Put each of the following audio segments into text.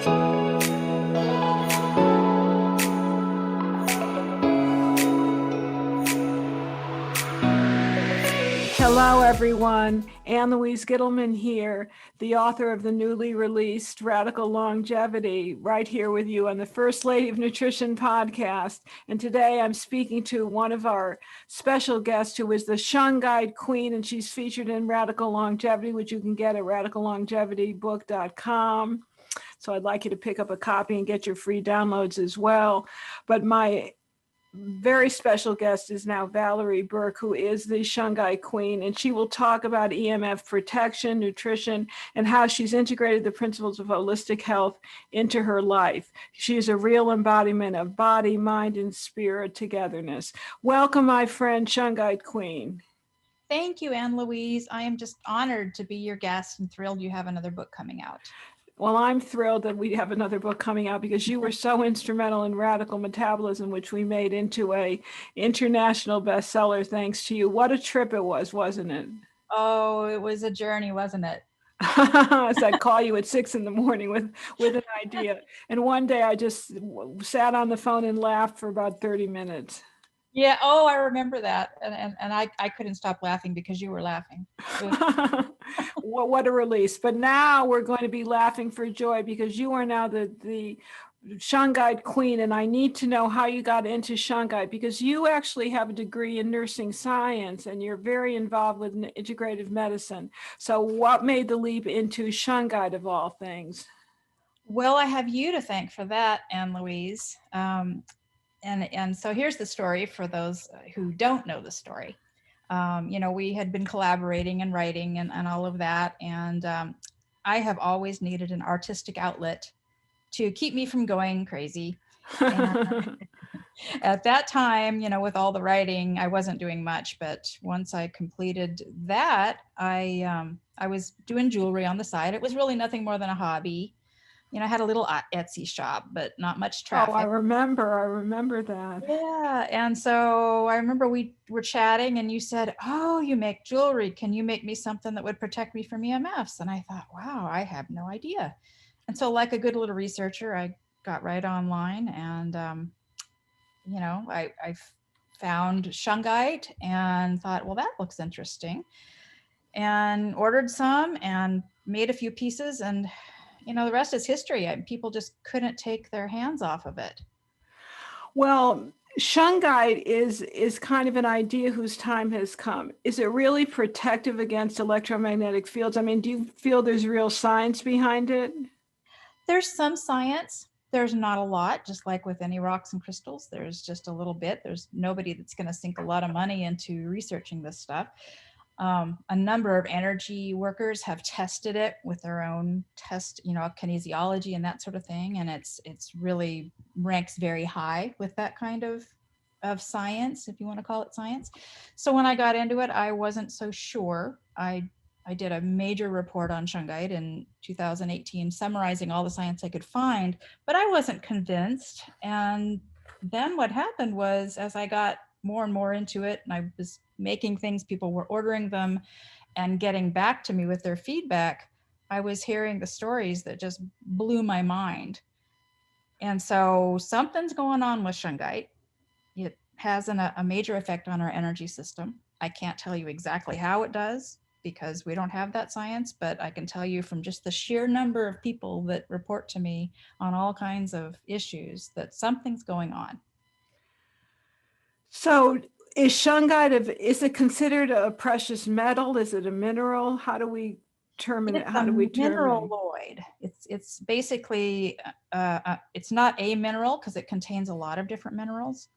Hello, everyone. Louise here, the author of the newly released Radical Longevity, right here with you on the First Lady of Nutrition podcast. And today I'm speaking to one of our special guests who is the Shungite Queen, and she's featured in Radical Longevity, which you can get at radicallongevitybook.com. So I'd like you to pick up a copy and get your free downloads as well. But my very special guest is now Valerie Burke, who is the Shungite Queen, and she will talk about EMF protection, nutrition, and how she's integrated the principles of holistic health into her life. She is a real embodiment of body, mind, and spirit togetherness. Welcome, my friend, Shungite Queen. Thank you, Louise. I am just honored to be your guest and thrilled you have another book coming out. Well, I'm thrilled that we have another book coming out because you were so instrumental in Radical Metabolism, which we made into a international bestseller thanks to you. What a trip it was, wasn't it? Oh, it was a journey, wasn't it? As I'd call you at 6 a.m. with an idea. And one day I just sat on the phone and laughed for about 30 minutes. Yeah. Oh, I remember that. And I couldn't stop laughing because you were laughing. What a release. But now we're going to be laughing for joy because you are now the Shungite Queen. And I need to know how you got into Shungite, because you actually have a degree in nursing science and you're very involved with integrative medicine. So what made the leap into Shungite of all things? Well, I have you to thank for that, Louise. And so here's the story for those who don't know the story. We had been collaborating and writing and all of that. And I have always needed an artistic outlet to keep me from going crazy. At that time, with all the writing, I wasn't doing much. But once I completed that, I was doing jewelry on the side. It was really nothing more than a hobby. I had a little Etsy shop, but not much traffic. Oh, I remember that. Yeah. And so I remember we were chatting and you said, oh, you make jewelry. Can you make me something that would protect me from EMFs? And I thought, wow, I have no idea. And so like a good little researcher, I got right online and, I found Shungite and thought, well, that looks interesting, and ordered some and made a few pieces, and the rest is history. People just couldn't take their hands off of it. Well, Shungite is kind of an idea whose time has come. Is it really protective against electromagnetic fields? I mean, do you feel there's real science behind it? There's some science. There's not a lot, just like with any rocks and crystals. There's just a little bit. There's nobody that's going to sink a lot of money into researching this stuff. A number of energy workers have tested it with their own test, kinesiology and that sort of thing. And it's really ranks very high with that kind of science, if you want to call it science. So when I got into it, I wasn't so sure. I did a major report on Shungite in 2018, summarizing all the science I could find, but I wasn't convinced. And then what happened was, as I got more and more into it, and I was making things, people were ordering them and getting back to me with their feedback, I was hearing the stories that just blew my mind. And so something's going on with Shungite. It has a major effect on our energy system. I can't tell you exactly how it does because we don't have that science, but I can tell you from just the sheer number of people that report to me on all kinds of issues that something's going on. So is Shungite, is it considered a precious metal? Is it a mineral? How do we determine it? How do we determine? Mineraloid. It's basically, it's not a mineral because it contains a lot of different minerals.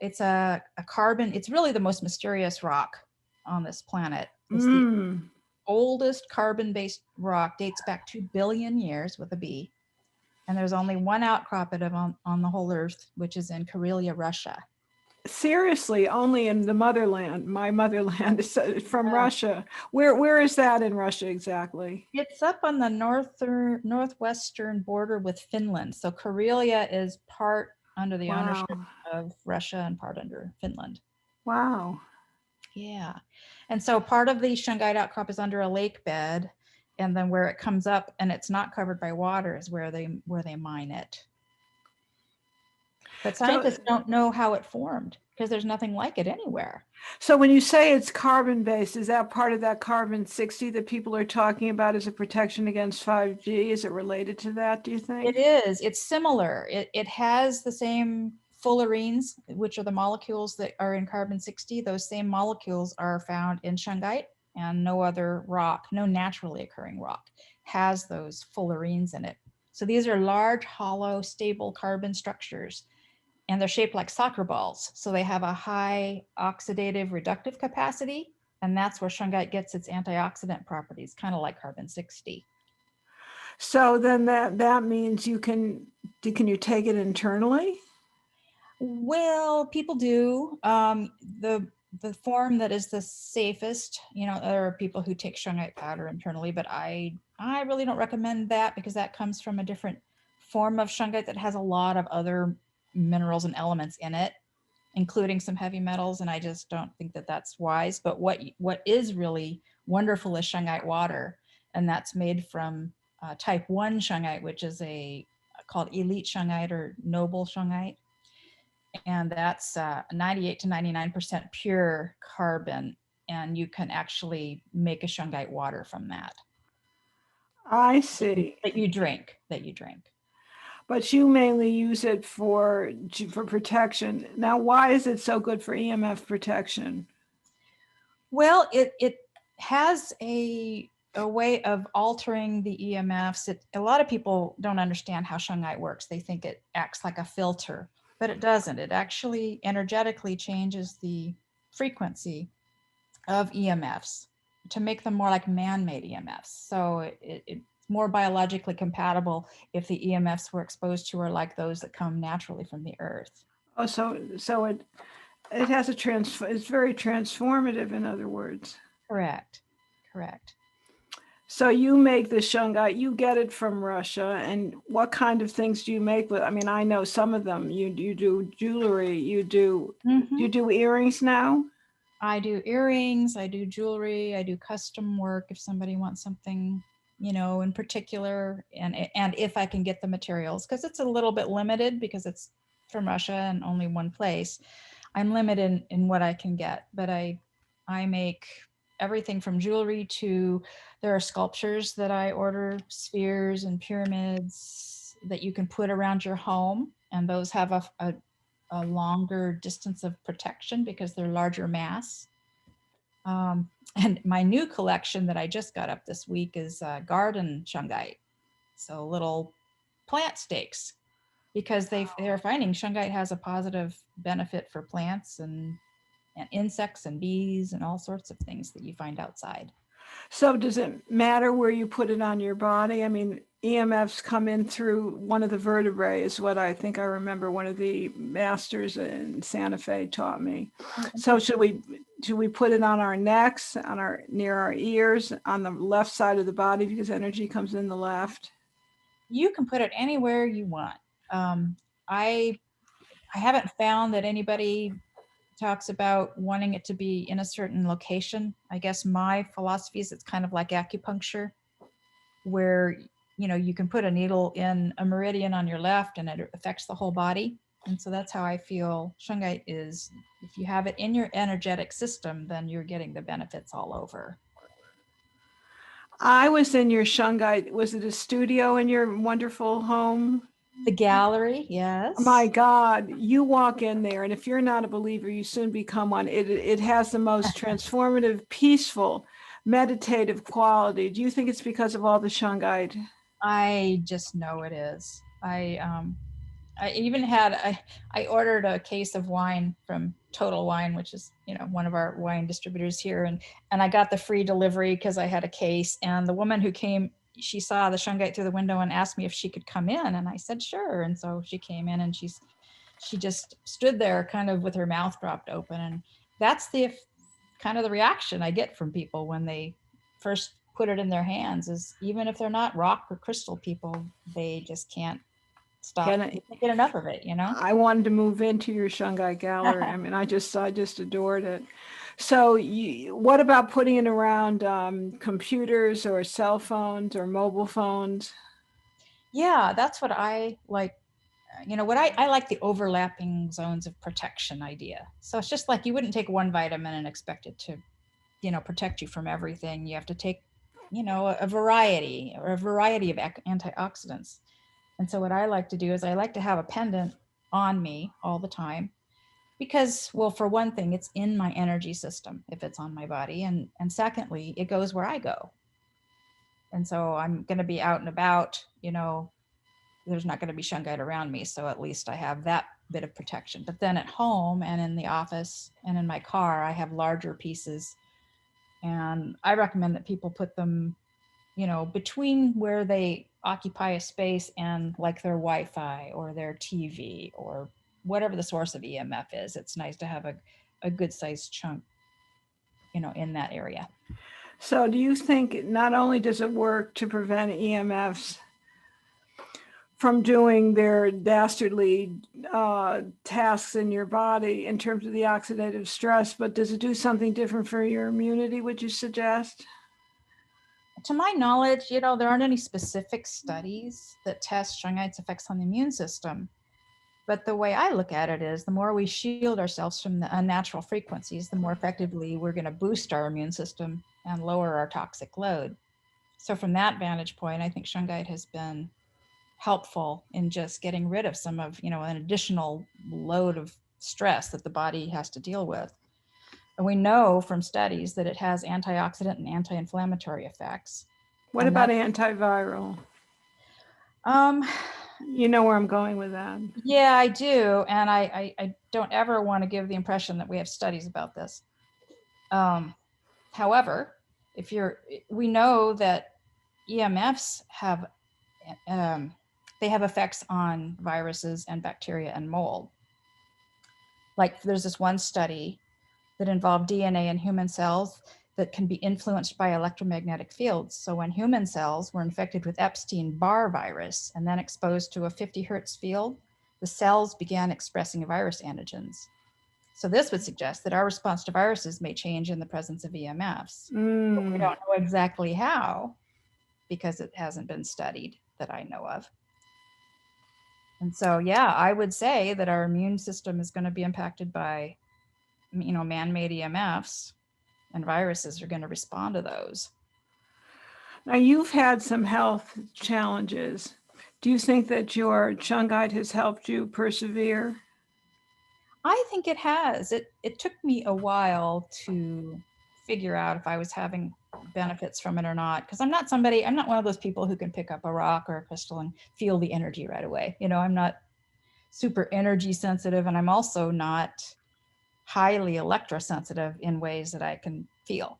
It's a carbon. It's really the most mysterious rock on this planet. It's the oldest carbon-based rock, dates back 2 billion years with a B. And there's only one outcrop of it on the whole Earth, which is in Karelia, Russia. Seriously, only in the motherland. My motherland is from Russia. Where is that in Russia exactly? It's up on the northwestern border with Finland. So Karelia is part under the ownership of Russia and part under Finland. Wow. Yeah. And so part of the Shungite outcrop is under a lake bed. And then where it comes up and it's not covered by water is where they mine it. But scientists don't know how it formed because there's nothing like it anywhere. So when you say it's carbon-based, is that part of that carbon-60 that people are talking about as a protection against 5G? Is it related to that, do you think? It is. It's similar. It has the same fullerenes, which are the molecules that are in carbon-60. Those same molecules are found in Shungite, and no other rock, no naturally occurring rock, has those fullerenes in it. So these are large, hollow, stable carbon structures, and they're shaped like soccer balls. So they have a high oxidative reductive capacity, and that's where Shungite gets its antioxidant properties, kind of like carbon-60. So then that means can you take it internally? Well, people do. The form that is the safest, there are people who take Shungite powder internally, but I really don't recommend that because that comes from a different form of Shungite that has a lot of other minerals and elements in it, including some heavy metals, and I just don't think that that's wise. But what is really wonderful is Shungite water, and that's made from type 1 Shungite, which is called elite Shungite or noble Shungite. And that's 98 to 99% pure carbon, and you can actually make a Shungite water from that. I see. That you drink. But you mainly use it for protection. Now, why is it so good for EMF protection? Well, it has a way of altering the EMFs. A lot of people don't understand how Shungite works. They think it acts like a filter, but it doesn't. It actually energetically changes the frequency of EMFs to make them more like man-made EMFs. So it's more biologically compatible if the EMFs we're exposed to are like those that come naturally from the earth. Oh, so it has it's very transformative, in other words. Correct. So you make the Shungite, you get it from Russia, and what kind of things do you make with? I mean, I know some of them. You do jewelry. You do earrings now? I do earrings. I do jewelry. I do custom work if somebody wants something, in particular, and if I can get the materials, because it's a little bit limited because it's from Russia and only one place. I'm limited in what I can get, but I make everything from jewelry to, there are sculptures that I order, spheres and pyramids that you can put around your home, and those have a longer distance of protection because they're larger mass. And my new collection that I just got up this week is garden Shungite, so little plant stakes, because they're finding Shungite has a positive benefit for plants and insects and bees and all sorts of things that you find outside. So does it matter where you put it on your body? I mean, EMFs come in through one of the vertebrae is what I think I remember one of the masters in Santa Fe taught me. So should we put it on our necks, near our ears, on the left side of the body because energy comes in the left? You can put it anywhere you want. I haven't found that anybody talks about wanting it to be in a certain location. I guess my philosophy is it's kind of like acupuncture, where you can put a needle in a meridian on your left and it affects the whole body. And so that's how I feel Shungite is. If you have it in your energetic system, then you're getting the benefits all over. I was in your Shungite. Was it a studio in your wonderful home? The gallery, yes. My God, you walk in there, and if you're not a believer, you soon become one. It has the most transformative, peaceful, meditative quality. Do you think it's because of all the Shungite? I just know it is. I even I ordered a case of wine from Total Wine, which is one of our wine distributors here, and I got the free delivery because I had a case. And the woman who came, she saw the Shungite through the window and asked me if she could come in, and I said sure. And so she came in, and she just stood there kind of with her mouth dropped open, and that's the kind of the reaction I get from people when they first put it in their hands. Is even if they're not rock or crystal people, they just can't get enough of it. I wanted to move into your Shungite gallery. I mean, I just adored it. So what about putting it around computers or cell phones or mobile phones? Yeah, that's what I like. What I like the overlapping zones of protection idea. So it's just like you wouldn't take one vitamin and expect it to, protect you from everything. You have to take, a variety of antioxidants. And so what I like to do is I like to have a pendant on me all the time because, well, for one thing, it's in my energy system if it's on my body. And secondly, it goes where I go. And so I'm going to be out and about, there's not going to be shungite around me. So at least I have that bit of protection. But then at home and in the office and in my car, I have larger pieces. And I recommend that people put them, between where they occupy a space and like their Wi-Fi or their TV or whatever the source of EMF is. It's nice to have a good sized chunk, in that area. So do you think not only does it work to prevent EMFs from doing their dastardly tasks in your body in terms of the oxidative stress, but does it do something different for your immunity, would you suggest? To my knowledge, there aren't any specific studies that test shungite's effects on the immune system. But the way I look at it is the more we shield ourselves from the unnatural frequencies, the more effectively we're going to boost our immune system and lower our toxic load. So from that vantage point, I think shungite has been helpful in just getting rid of some of, an additional load of stress that the body has to deal with. And we know from studies that it has antioxidant and anti-inflammatory effects. What And about antiviral? um, You know where I'm going with that. yeah, I do. And I don't ever want to give the impression that we have studies about this. However, we know that EMFs have, they have effects on viruses and bacteria and mold. Like there's this one study that involved DNA in human cells that can be influenced by electromagnetic fields. So when human cells were infected with Epstein-Barr virus and then exposed to a 50 hertz field, the cells began expressing virus antigens. So this would suggest that our response to viruses may change in the presence of EMFs. But we don't know exactly how because it hasn't been studied that I know of. And so, yeah, I would say that our immune system is going to be impacted by, man-made EMFs, and viruses are going to respond to those. Now, you've had some health challenges. Do you think that your shungite has helped you persevere? I think it has. It took me a while to figure out if I was having benefits from it or not, because I'm not one of those people who can pick up a rock or a crystal and feel the energy right away. I'm not super energy sensitive, and I'm also not highly electrosensitive in ways that I can feel.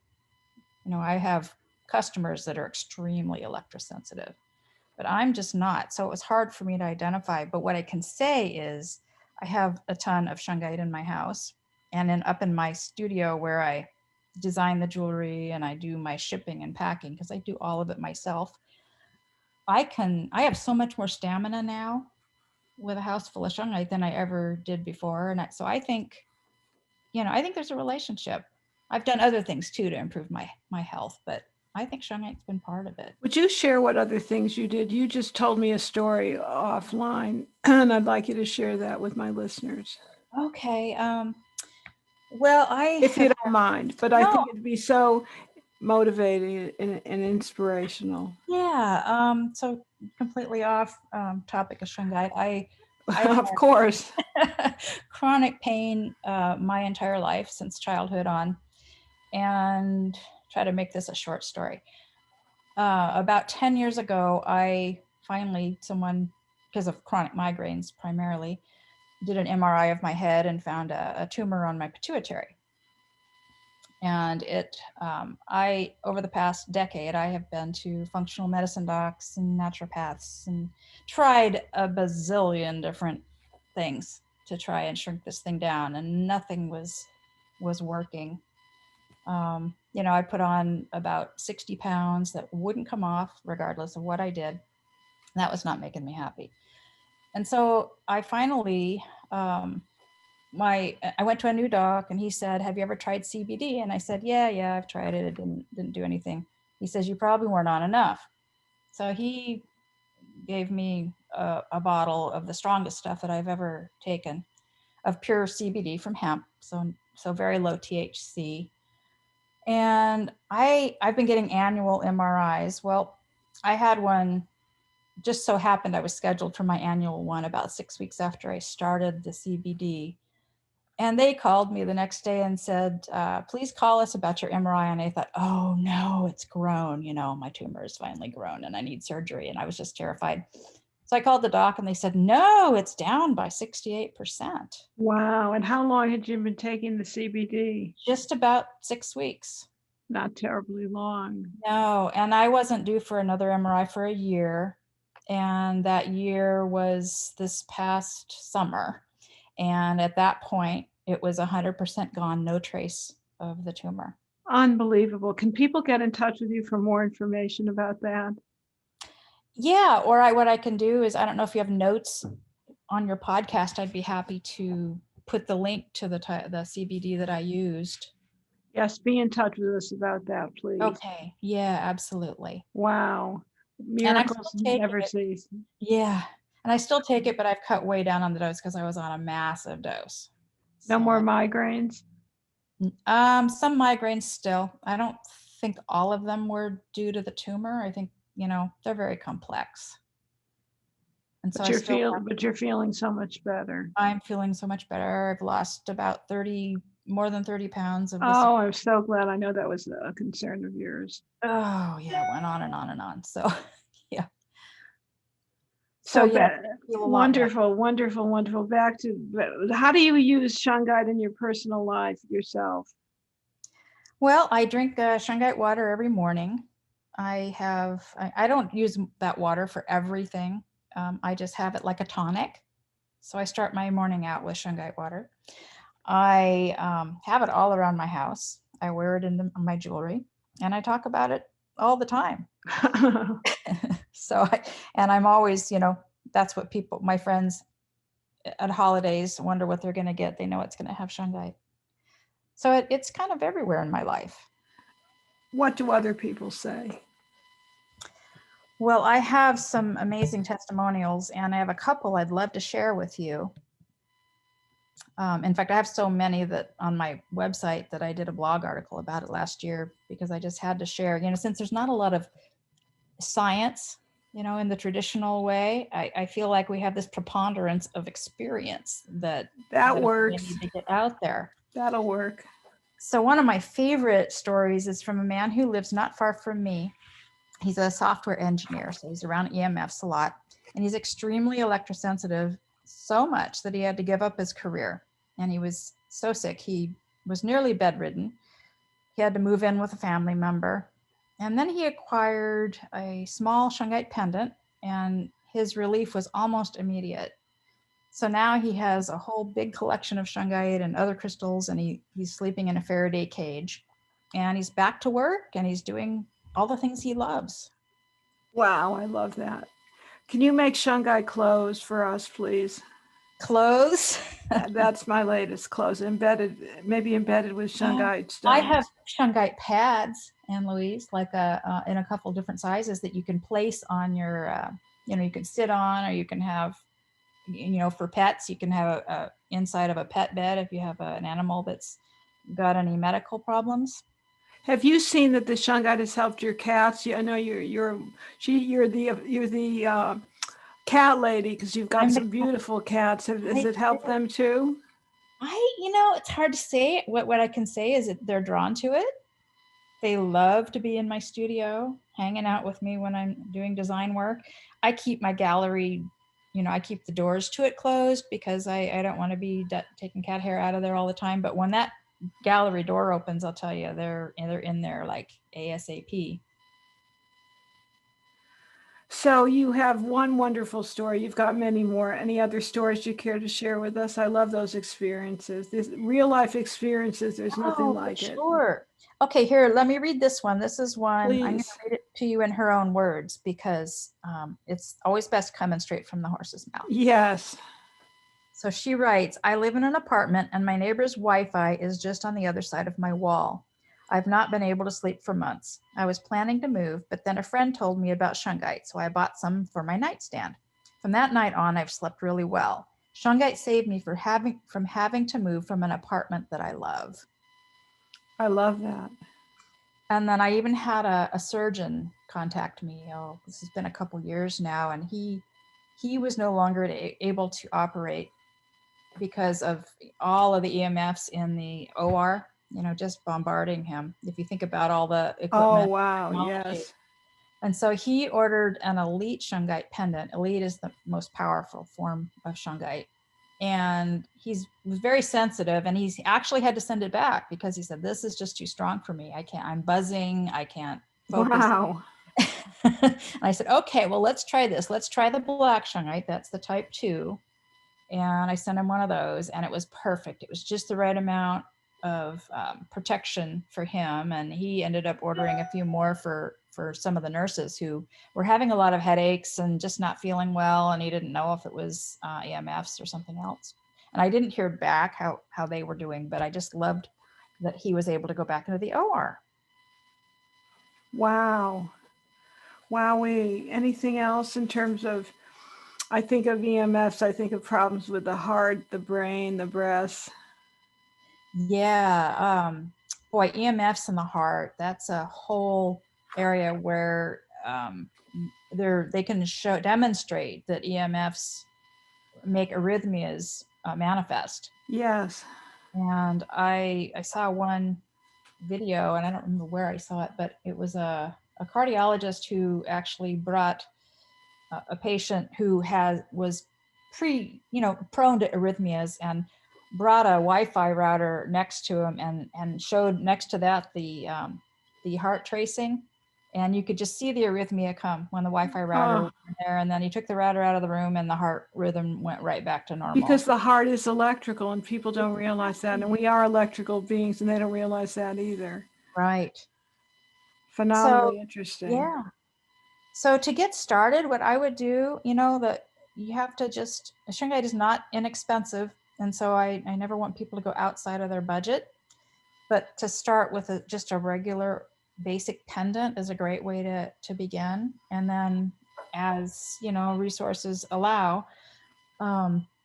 I have customers that are extremely electrosensitive, but I'm just not. So it was hard for me to identify. But what I can say is I have a ton of shungite in my house and then up in my studio where I design the jewelry and I do my shipping and packing because I do all of it myself. I have so much more stamina now with a house full of shungite than I ever did before. And so I think, I think there's a relationship. I've done other things too to improve my health, but I think shungite's been part of it. Would you share what other things you did? You just told me a story offline, and I'd like you to share that with my listeners. Okay. Well, if you don't mind, but I No. think it'd be so motivating and inspirational. Yeah. So completely off topic of shungite. I Of course. chronic pain my entire life since childhood on, and try to make this a short story. About 10 years ago, someone, because of chronic migraines primarily, did an MRI of my head and found a tumor on my pituitary. And over the past decade, I have been to functional medicine docs and naturopaths and tried a bazillion different things to try and shrink this thing down, and nothing was working. I put on about 60 pounds that wouldn't come off regardless of what I did. That was not making me happy. And so I finally I went to a new doc and he said, have you ever tried CBD? And I said, yeah, I've tried it. It didn't do anything. He says, you probably weren't on enough. So he gave me a bottle of the strongest stuff that I've ever taken of pure CBD from hemp. So very low THC. And I've been getting annual MRIs. Well, I had one, just so happened I was scheduled for my annual one about 6 weeks after I started the CBD. And they called me the next day and said, please call us about your MRI. And I thought, oh no, it's grown. My tumor is finally grown and I need surgery. And I was just terrified. So I called the doc and they said, no, it's down by 68%. Wow. And how long had you been taking the CBD? Just about 6 weeks. Not terribly long. No, and I wasn't due for another MRI for a year. And that year was this past summer. And at that point, it was 100% gone, no trace of the tumor. Unbelievable. Can people get in touch with you for more information about that? Yeah, or what I can do is, I don't know if you have notes on your podcast, I'd be happy to put the link to the CBD that I used. Yes, be in touch with us about that, please. Okay, yeah, absolutely. Wow. Miracles never cease. Yeah, and I still take it, but I've cut way down on the dose because I was on a massive dose. No more migraines? Some migraines still. I don't think all of them were due to the tumor. I think, they're very complex. And so but you're feeling so much better. I'm feeling so much better. I've lost about more than 30 pounds of this. Oh, I'm so glad. I know that was a concern of yours. Oh yeah, it went on and on and on. So yeah. So yeah, wonderful. Back to, how do you use Shungite in your personal life yourself? Well, I drink Shungite water every morning. I don't use that water for everything. I just have it like a tonic. So I start my morning out with Shungite water. I have it all around my house. I wear it in my jewelry and I talk about it all the time. And I'm always, that's what my friends at holidays wonder what they're going to get. They know it's going to have Shungite. So it's kind of everywhere in my life. What do other people say? Well, I have some amazing testimonials and I have a couple I'd love to share with you. In fact, I have so many that on my website that I did a blog article about it last year because I just had to share, since there's not a lot of science, in the traditional way, I feel like we have this preponderance of experience that works. We need to get out there. That'll work. So one of my favorite stories is from a man who lives not far from me. He's a software engineer, so he's around EMFs a lot, and he's extremely electrosensitive, so much that he had to give up his career. And he was so sick, he was nearly bedridden. He had to move in with a family member. And then he acquired a small Shungite pendant, and his relief was almost immediate. So now he has a whole big collection of Shungite and other crystals, and he's sleeping in a Faraday cage. And he's back to work, and he's doing all the things he loves. Wow, I love that. Can you make Shungite clothes for us, please? Clothes? That's my latest clothes, maybe embedded with Shungite stones. I have Shungite pads, and Louise, like in a couple different sizes that you can place on your, you can sit on, or you can have, for pets, you can have a inside of a pet bed if you have an animal that's got any medical problems. Have you seen that the Shungite has helped your cats? I know you're the cat lady because you've got some beautiful cats. Has it helped them too? It's hard to say. What I can say is that they're drawn to it. They love to be in my studio, hanging out with me when I'm doing design work. I keep my gallery, I keep the doors to it closed because I don't want to be taking cat hair out of there all the time. But when that gallery door opens, I'll tell you, they're in there like ASAP. So you have one wonderful story. You've got many more. Any other stories you care to share with us? I love those experiences. These real life experiences. There's nothing like it. Sure. Okay, here, let me read this one. This is one. Please. I'm going to read it to you in her own words because it's always best coming straight from the horse's mouth. Yes. So she writes, I live in an apartment and my neighbor's Wi-Fi is just on the other side of my wall. I've not been able to sleep for months. I was planning to move, but then a friend told me about Shungite, so I bought some for my nightstand. From that night on, I've slept really well. Shungite saved me from having to move from an apartment that I love. I love that. And then I even had a surgeon contact me. Oh, this has been a couple years now, and he was no longer able to operate because of all of the EMFs in the OR, just bombarding him. If you think about all the equipment. Oh, wow. technology. Yes. And so he ordered an elite Shungite pendant. Elite is the most powerful form of Shungite. And he was very sensitive, and he's actually had to send it back because he said, this is just too strong for me. I'm buzzing. I can't focus. Wow. And I said, okay, well, let's try this. Let's try the black Shungite. That's the type 2. And I sent him one of those, and it was perfect. It was just the right amount of protection for him. And he ended up ordering a few more for some of the nurses who were having a lot of headaches and just not feeling well. And he didn't know if it was EMFs or something else. And I didn't hear back how they were doing, but I just loved that he was able to go back into the OR. Wow. Wowee. Anything else in terms of, I think of EMFs, I think of problems with the heart, the brain, the breast. Yeah. Boy, EMFs in the heart, that's a whole area where they can demonstrate that EMFs make arrhythmias manifest. Yes. And I saw one video, and I don't remember where I saw it, but it was a cardiologist who actually brought a patient who was prone to arrhythmias, and brought a Wi-Fi router next to him and showed next to that the heart tracing, and you could just see the arrhythmia come when the Wi-Fi router was in there. And then he took the router out of the room and the heart rhythm went right back to normal. Because the heart is electrical, and people don't realize that. And we are electrical beings, and they don't realize that either. Right. Phenomenally interesting. Yeah. So to get started, what I would do, that you have to Shungite is not inexpensive. And so I never want people to go outside of their budget, but to start with just a regular basic pendant is a great way to begin. And then as, resources allow,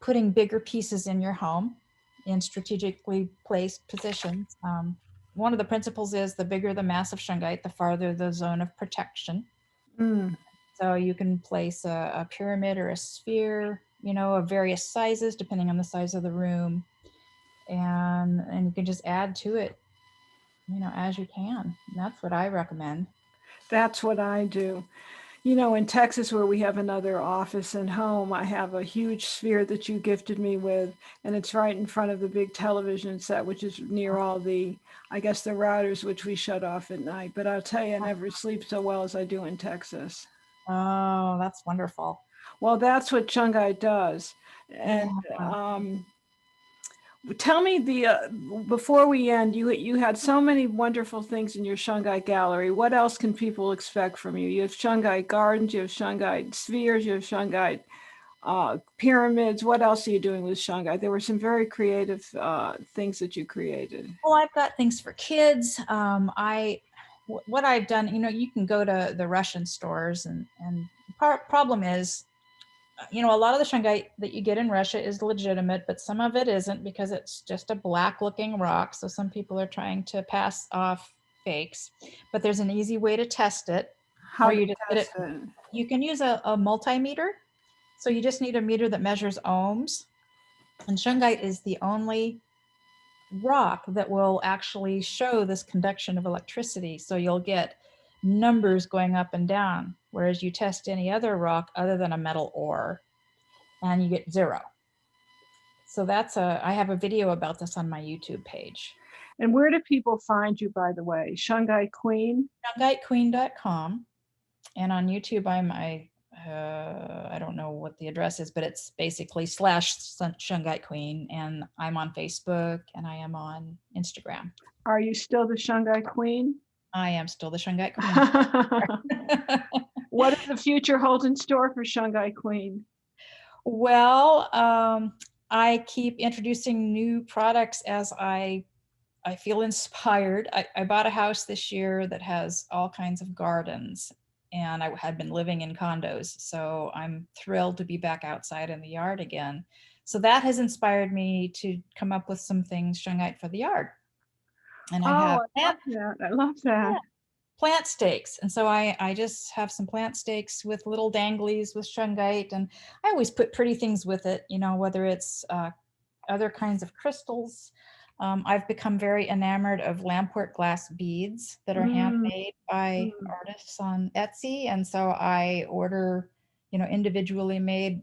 putting bigger pieces in your home in strategically placed positions. One of the principles is the bigger the mass of Shungite, the farther the zone of protection. Mm. So you can place a pyramid or a sphere, of various sizes, depending on the size of the room. And you can just add to it, as you can. And that's what I recommend. That's what I do. In Texas, where we have another office and home, I have a huge sphere that you gifted me with, and it's right in front of the big television set, which is near all the routers, which we shut off at night. But I'll tell you, I never sleep so well as I do in Texas. Oh, that's wonderful. Well, that's what Shungite does. And tell me, before we end, you had so many wonderful things in your Shungite gallery. What else can people expect from you? You have Shungite gardens, you have Shungite spheres, you have Shungite pyramids. What else are you doing with Shungite? There were some very creative things that you created. Well, I've got things for kids. What I've done, you can go to the Russian stores, and problem is, a lot of the Shungite that you get in Russia is legitimate, but some of it isn't, because it's just a black looking rock. So some people are trying to pass off fakes, but there's an easy way to test it. How do you test it? You can use a multimeter. So you just need a meter that measures ohms. And Shungite is the only rock that will actually show this conduction of electricity. So you'll get numbers going up and down, whereas you test any other rock other than a metal ore and you get 0. So I have a video about this on my YouTube page. And where do people find you, by the way? Shungite Queen? ShungiteQueen.com. And on YouTube, I don't know what the address is, but it's basically /Shungite Queen. And I'm on Facebook and I am on Instagram. Are you still the Shungite Queen? I am still the Shungite Queen. What does the future hold in store for Shungite Queen? Well, I keep introducing new products as I feel inspired. I bought a house this year that has all kinds of gardens, and I had been living in condos. So I'm thrilled to be back outside in the yard again. So that has inspired me to come up with some things, Shungite, for the yard. And I have Oh, I love that. I love that. plant stakes. And so I just have some plant stakes with little danglies with Shungite. And I always put pretty things with it, you know, whether it's other kinds of crystals. I've become very enamored of lampwork glass beads that are handmade by artists on Etsy. And so I order, you know, individually made,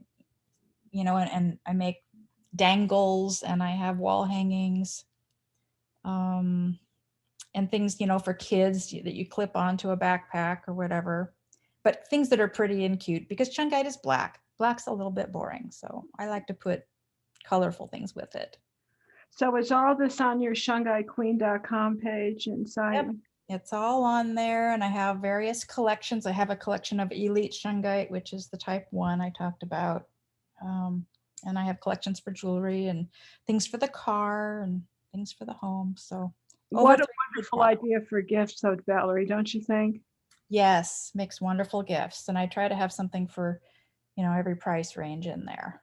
you know, and I make dangles, and I have wall hangings, and things, you know, for kids that you clip onto a backpack or whatever. But things that are pretty and cute, because Shungite is black. Black's a little bit boring. So I like to put colorful things with it. So is all this on your shungitequeen.com page and site? Yep. It's all on there, and I have various collections. I have a collection of elite Shungite, which is the type 1 I talked about. And I have collections for jewelry and things for the car and things for the home. So what a wonderful idea for gifts, though, Valerie, don't you think? Yes, makes wonderful gifts. And I try to have something for, you know, every price range in there.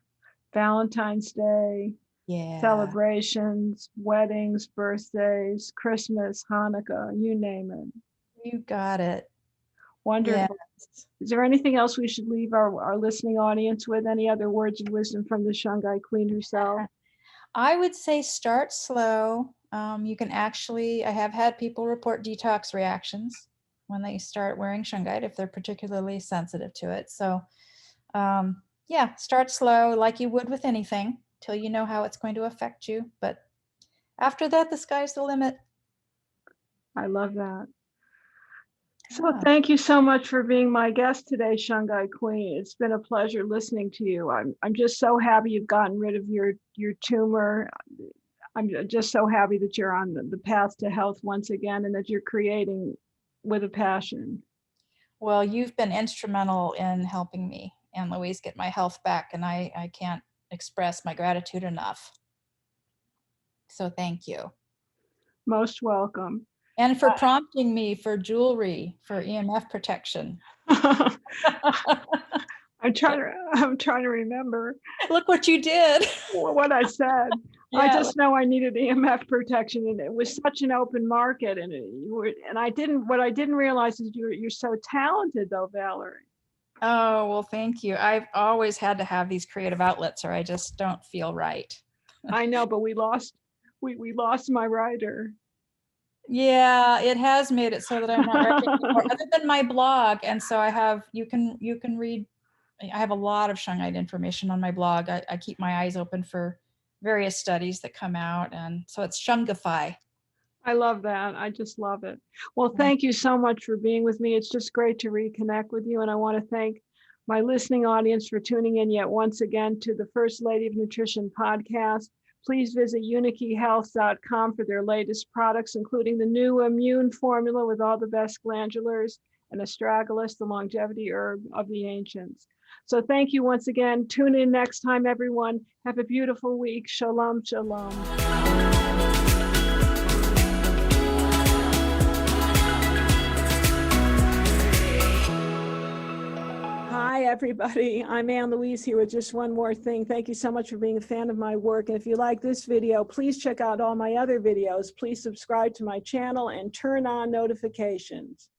Valentine's Day, celebrations, weddings, birthdays, Christmas, Hanukkah, you name it. You got it. Wonderful. Yes. Is there anything else we should leave our listening audience with? Any other words of wisdom from the Shungite Queen herself? I would say start slow. You can actually, I have had people report detox reactions when they start wearing Shungite if they're particularly sensitive to it. So yeah, start slow like you would with anything till you know how it's going to affect you. But after that, the sky's the limit. I love that. So thank you so much for being my guest today, Shungite Queen. It's been a pleasure listening to you. I'm just so happy you've gotten rid of your tumor. I'm just so happy that you're on the path to health once again, and that you're creating with a passion. Well, you've been instrumental in helping me and Louise get my health back, and I can't express my gratitude enough. So thank you. Most welcome. And for prompting me for jewelry for EMF protection. I'm trying to remember. Look what you did. What I said. Yeah. I just know I needed EMF protection, and it was such an open market, and what I didn't realize is you're so talented, though, Valerie. Oh, well, thank you. I've always had to have these creative outlets, or I just don't feel right. I know, but we lost my writer. Yeah, it has made it so that I'm not writing anymore, other than my blog. And so I have, you can read, I have a lot of Shungite information on my blog. I keep my eyes open for various studies that come out. And so it's Shungify. I love that. I just love it. Well, thank you so much for being with me. It's just great to reconnect with you. And I want to thank my listening audience for tuning in yet once again to the First Lady of Nutrition podcast. Please visit unikeyhealth.com for their latest products, including the new immune formula with all the best glandulars, and astragalus, the longevity herb of the ancients. So thank you once again. Tune in next time, everyone. Have a beautiful week. Shalom, shalom. Hi, everybody. I'm Louise here with just one more thing. Thank you so much for being a fan of my work. And if you like this video, please check out all my other videos. Please subscribe to my channel and turn on notifications.